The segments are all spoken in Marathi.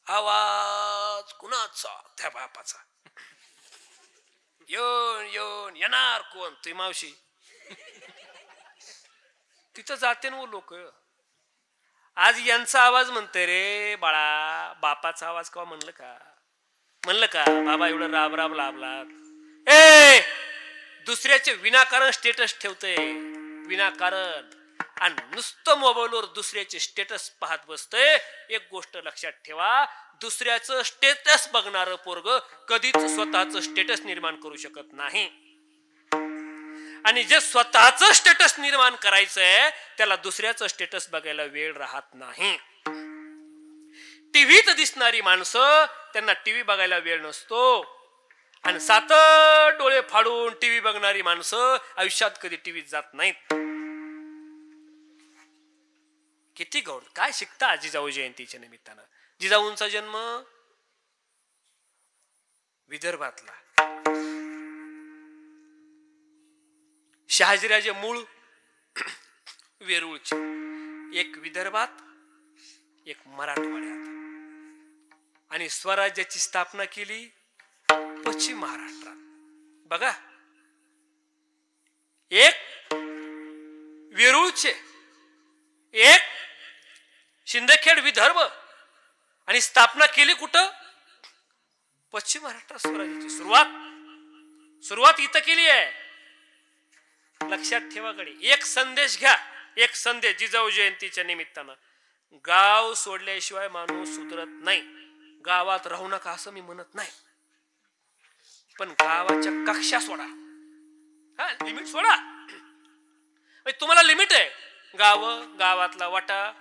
आवाज कुणाचा? त्या बापाचा. येऊन येऊन येणार कोण? तुझी मावशी. तिथं जाते ना लोक. आज यांचा आवाज म्हणते रे बाळा, बापाचा आवाज का म्हणलं का? म्हणलं का बाबा एवढं राब राब लाभलात? ए दुसऱ्याचे विनाकारण स्टेटस ठेवते, विनाकारण, आणि नुसतं मोबाईलवर दुसऱ्याचे स्टेटस पाहत बसतंय. एक गोष्ट लक्षात ठेवा, दुसऱ्याचं स्टेटस बघणार पोरग कधीच स्वतःच स्टेटस निर्माण करू शकत नाही. आणि जे स्वतःच स्टेटस निर्माण करायचंय त्याला दुसऱ्याचं स्टेटस बघायला वेळ राहत नाही. टीव्हीत दिसणारी माणसं त्यांना टीव्ही बघायला वेळ नसतो, आणि सात डोळे फाडून टीव्ही बघणारी माणसं आयुष्यात कधी टीव्हीत जात नाहीत. किती गौर काय शिकता जिजाऊ जयंतीच्या निमित्तानं. जिजाऊंचा जन्म विदर्भातला. शहाजीराजे मूळ वेरूळचे, एक विदर्भात एक मराठवाड्यात, आणि स्वराज्याची स्थापना केली पश्चिम महाराष्ट्रात. बघा, एक वेरूळचे, एक शिंदखेड विदर्भ, आणि स्थापना केली कुठं? पश्चिम महाराष्ट्रात. स्वराज्याची सुरुवात इथं केली आहे. लक्षात ठेवा गडी. एक संदेश घ्या, एक संदेश जिजाऊ जयंतीच्या निमित्तानं. गाव सोडल्याशिवाय माणूस सुधरत नाही. गावात राहू नका असं मी म्हणत नाही, पण गावाच्या कक्षा सोडा. हा, लिमिट सोडा. तुम्हाला लिमिट आहे. गावातला वाटा,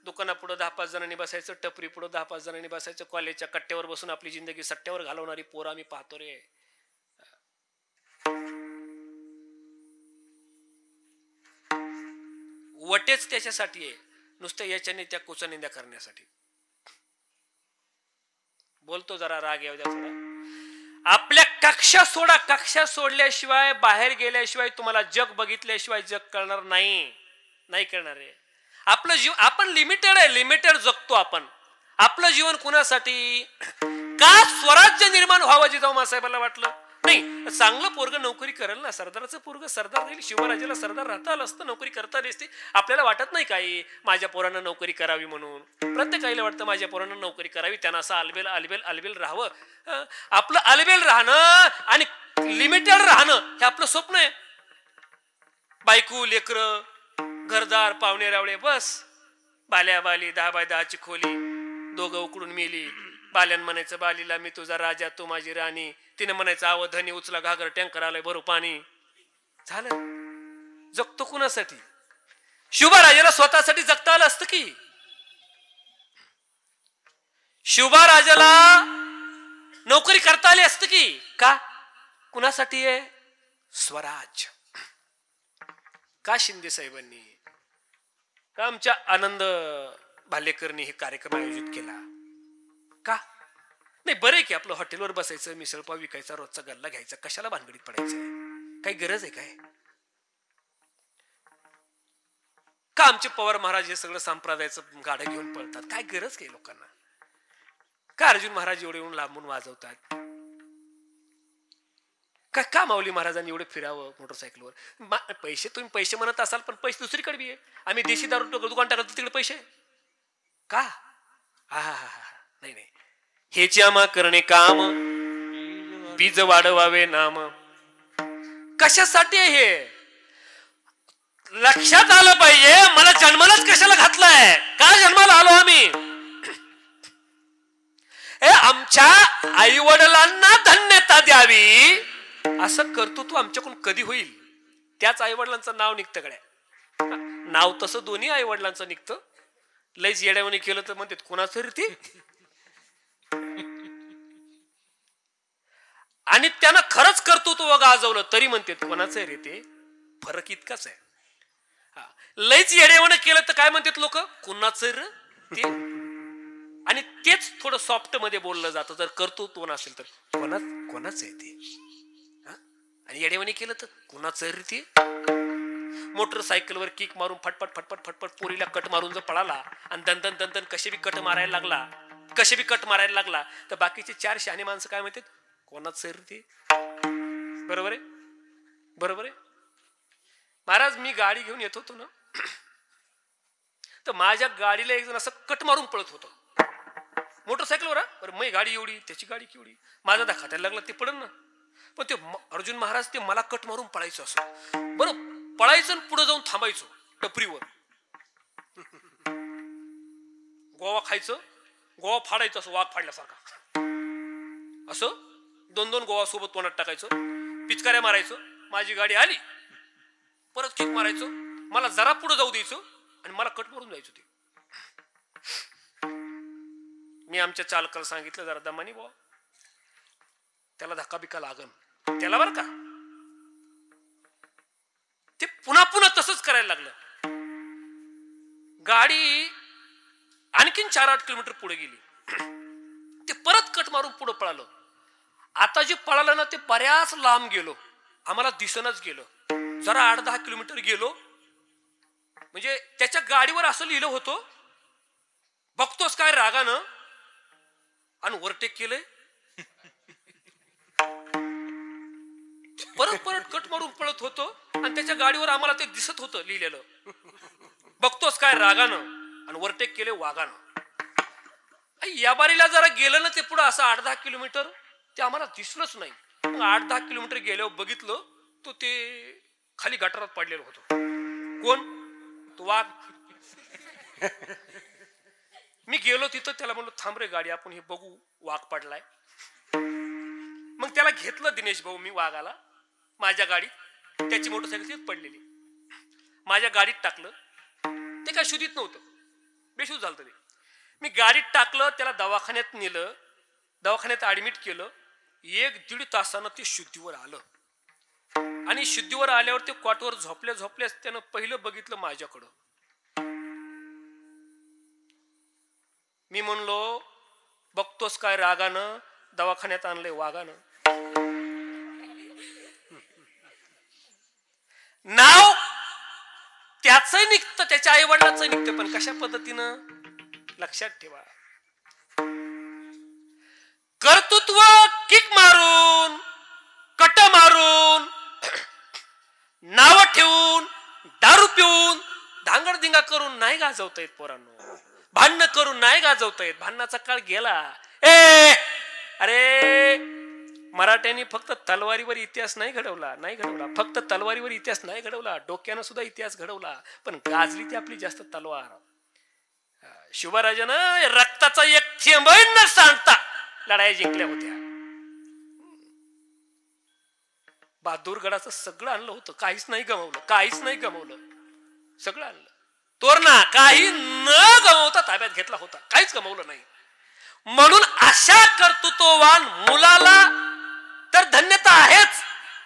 दुकानापुढं 10-5 जणांनी बसायचं, टपरी पुढं 10-5 जणांनी बसायचं, कॉलेजच्या कट्ट्यावर बसून आपली जिंदगी सट्ट्यावर घालवणारी पोरं आम्ही पाहतो रे. वटेच त्याच्यासाठी आहे, नुसतं याच्याने त्या कुचनिंद्या करण्यासाठी. बोलतो जरा राग येऊ द्या थोडा. आपल्या कक्षा सोडा. कक्षा सोडल्याशिवाय, बाहेर गेल्याशिवाय, तुम्हाला जग बघितल्याशिवाय जग कळणार नाही. नाही कळणार आहे. आपलं जीवन आपण लिमिटेड आहे, लिमिटेड जगतो आपण. आपलं जीवन कुणासाठी? का स्वराज्य निर्माण व्हावं जिजाऊ मासाहेबांना वाटलं नाही. चांगलं पोरग नोकरी करेल ना, सरदाराचं पोरग सरदार राहील. शिवराजाला सरदार राहता आलं असतं, नोकरी करता आली असती. आपल्याला वाटत नाही काही माझ्या पोरांना नोकरी करावी म्हणून. प्रत्येकाला वाटतं माझ्या पोरांना नोकरी करावी, त्यांना असं अलबेल अलबेल अलबेल राहावं. आपलं अलबेल राहणं आणि लिमिटेड राहणं हे आपलं स्वप्न आहे. बायको, लेकरं, घरदार, पाहुणे रावळे, बस. बाल्या बाली, 10x10ची खोली, दोघं उकडून मेली. बाल्यान म्हणायचं बालीला मी तुझा राजा, तू माझी राणी. तिने म्हणायचं आवधनी उचला घागर, टँकर आलाय भरू पाणी. झालं. जगतो कुणासाठी? शिवबा स्वतःसाठी जगता आलं असतं की. शिवबा नोकरी करता आली असतं की. का? कुणासाठी आहे? स्वराज्य. का शिंदे साहेबांनी, का आमच्या आनंद भालेकरनी हे कार्यक्रम आयोजित केला? का नाही? बरं आहे की आपलं हॉटेलवर बसायचं, मिसळपाव विकायचा, रोजचा गल्ला घ्यायचा, कशाला भानगडीत पडायचं? काही गरज आहे काय? का आमचे पवार महाराज हे सगळं संप्रदायाचं गाडं घेऊन पळतात? काय गरज काय लोकांना? का अर्जुन महाराज एवढे येऊन लांबून वाजवतात? का माऊली महाराजांनी एवढे फिरावं मोटरसायकलवर? पैसे तुम्ही पैसे म्हणत असाल, पण पैसे दुसरीकडे बी आहे. आम्ही देशी दारू दुकान टाकतो तिकडे पैसे का? नाही नाही. हेची आम्हा करणे काम, बीज वाढवावे नाम. कशासाठी हे लक्षात आलं पाहिजे. मला जन्मालाच कशाला घातलाय? का जन्माला आलो आम्ही? आमच्या आई वडिलांना धन्यता द्यावी असं कर्तृत्व आमच्याकडून कधी होईल? त्याच आई वडिलांचं नाव निघतं गड्या. नाव तसं दोन्ही आई वडिलांचं निघतं. लईच येड्यावणी केलं तर म्हणते कोणाचं रे ते, आणि त्यानं खरंच कर्तृत्व गाजवलं तरी म्हणते कोणाचं रे ते. फरक इतकाच आहे. लईच येड्यावणी केलं तर काय म्हणतात लोक? कोणाचं रे ते. आणि तेच थोडं सॉफ्ट मध्ये बोललं जातं. जर कर्तृत्व नसेल तर कोणाच आहे ते. आणि येडेवणी केलं तर कोणाचं रे ते. मोटरसायकलवर किक मारून फटफट फटफट फटफट पोरीला कट मारून जर पळाला आणि दंदन दंदन कसे बी कट मारायला लागला कसे बी कट मारायला लागला तर बाकीचे 4 शहाणे माणसं काय म्हणतात, कोणाच सर ते, बरोबर आहे, बरोबर आहे. महाराज मी गाडी घेऊन येत होतो ना, तर माझ्या गाडीला एक जण असं कट मारून पळत होतं मोटरसायकलवर. बरं मी गाडी एवढी, त्याची गाडी केवढी, माझा त्या खात्याला लागला ते पडन ना. पण ते अर्जुन महाराज ते मला कट मारून पळायचं असं, बरं पळायचं आणि पुढे जाऊन थांबायचो टपरीवर, गोवा खायचं, गोवा फाडायचं असं वाघ फाडल्यासारखा, असं 2-2 गोवा सोबत तोंडात टाकायचं, पिचकाऱ्या मारायचं. माझी गाडी आली परत किक मारायचं, मला जरा पुढे जाऊ द्यायचं आणि मला कट मारून जायचं. ते मी आमच्या चालकाला सांगितलं, जरा दमानी बुवा, त्याला धक्का बिक्का लागन त्याला बरं का. ते पुन्हा पुन्हा तसंच करायला लागलं. गाडी आणखीन 4-8 किलोमीटर पुढे गेली, ते परत कट मारून पुढे पळालं. आता जे पळालं ना ते बऱ्याच लांब गेलो, आम्हाला दिसनच गेलं. जरा 8-10 किलोमीटर गेलो, म्हणजे त्याच्या गाडीवर असं लिहिलं होतं, बघतोस काय रागानं, आणि ओव्हरटेक केलंय. परत परत कट मारून पळत होतो आणि त्याच्या गाडीवर आम्हाला ते दिसत होतं लिहिलेलं, बघतोस काय रागानं आणि ओव्हरटेक केले वाघानं. या बारीला जरा गेलं ना ते पुढं असं 8-10 किलोमीटर, ते आम्हाला दिसलंच नाही. मग 8-10 किलोमीटर गेल्यावर बघितलं तो ते खाली गटारात पडलेलं होतं. कोण? तो वाघ. मी गेलो तिथं, त्याला म्हणलो थांब रे गाडी, आपण हे बघू वाघ पडलाय. मग त्याला घेतलं दिनेश भाऊ मी वाघाला माझ्या गाडीत, त्याची मोटरसायकल तिथं पडलेली, माझ्या गाडीत टाकलं. ते काय शुद्धीत नव्हतं, बेशुद्ध झालं ते. मी गाडीत टाकलं, त्याला दवाखान्यात नेलं, दवाखान्यात ऍडमिट केलं. 1-1.5 तासानं ते शुद्धीवर आलं. आणि शुद्धीवर आल्यावर ते कॉटवर झोपल्यास त्यानं पहिलं बघितलं माझ्याकडं. मी म्हणलो बघतोस काय रागानं, दवाखान्यात आणलंय वाघानं. नाव त्याचंही निघतं, त्याच्या आई वडिलांचं निघतं, पण कशा पद्धतीनं लक्षात ठेवा. कर्तृत्व किक मारून, कट मारून, नाव ठेवून, दारू पिऊन, धांगडधिंगा करून नाही गाजवता येत पोरांनो. भांडण करून नाही गाजवता येत. भांडणाचा काळ गेला. अरे मराठ्यांनी फक्त तलवारीवर इतिहास नाही घडवला, फक्त तलवारीवर इतिहास नाही घडवला, डोक्यानं सुद्धा इतिहास घडवला, पण गाजली ती आपली जास्त तलवार. शिवराजानं रक्ताचा एक थेंब न सांडता लढाई जिंकल्या होत्या. बहादूरगडाचं सगळं आणलं होतं, काहीच नाही गमावलं, सगळं आणलं. तोरणा काही न गमावता ताब्यात घेतला होता, काहीच गमावलं नाही. म्हणून अशा कर्तृत्ववान मुलाला तर धन्यता आहेच,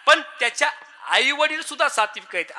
पण त्याच्या आई वडील सुद्धा सात्विक आहेत.